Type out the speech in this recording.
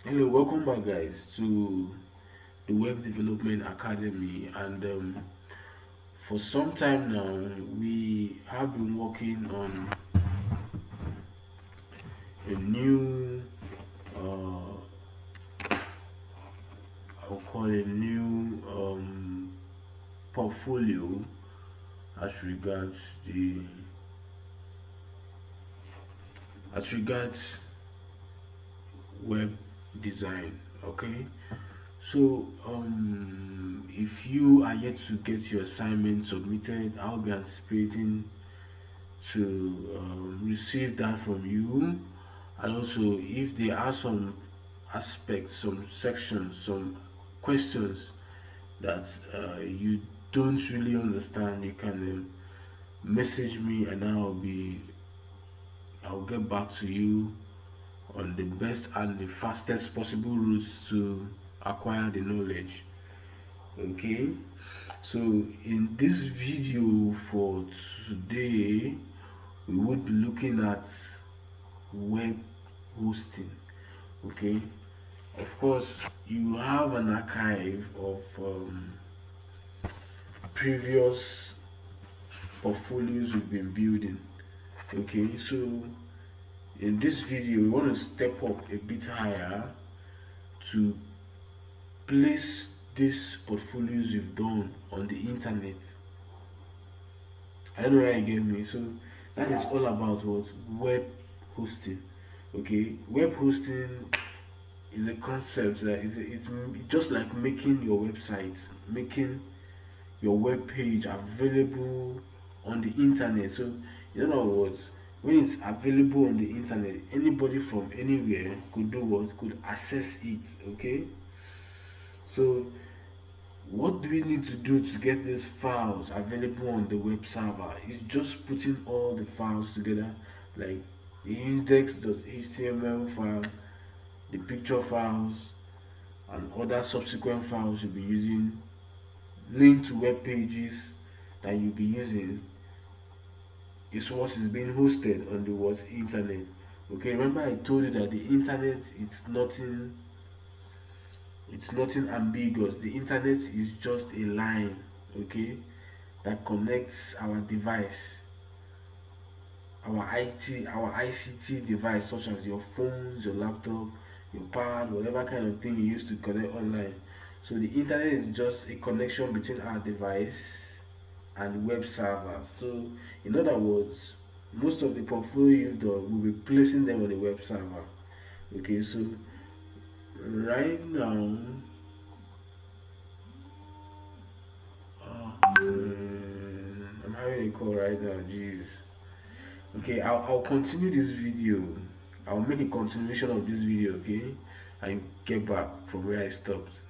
Hello, welcome back, guys, to the Web Development Academy. And for some time now, we have been working on a new, I'll call it new portfolio as regards the as regards web design. Okay, so if you are yet to get your assignment submitted, I'll be anticipating to receive that from you. And also, if there are some aspects, some sections, some questions that you don't really understand, you can message me, and I'll get back to you on the best and the fastest possible routes to acquire the knowledge. Okay, so in this video for today, we would be looking at web hosting. Okay, of course, you have an archive of previous portfolios we've been building. Okay, so in this video we want to step up a bit higher to place these portfolios you've done on the internet. I don't know how you get me. So that is all about what web hosting. Okay, web hosting is a concept that it's just like making your website, making your web page available on the internet. So in other words, when it's available on the internet, anybody from anywhere could do what, could access it. Okay, so what do we need to do to get these files available on the web server? Is just putting all the files together, like the index.html file, the picture files, and other subsequent files you'll be using, link to web pages that you'll be using, is what is being hosted on the what internet. Okay, remember I told you that the internet, it's nothing ambiguous. The internet is just a line, okay, that connects our device, our ICT device, such as your phones, your laptop, your pad, whatever kind of thing you use to connect online. So the internet is just a connection between our device and web server. So in other words, most of the portfolio you've done will be placing them on the web server. Okay, so right now, I'm having a call right now. Jeez. Okay, I'll continue this video. I'll make a continuation of this video, okay, and get back from where I stopped.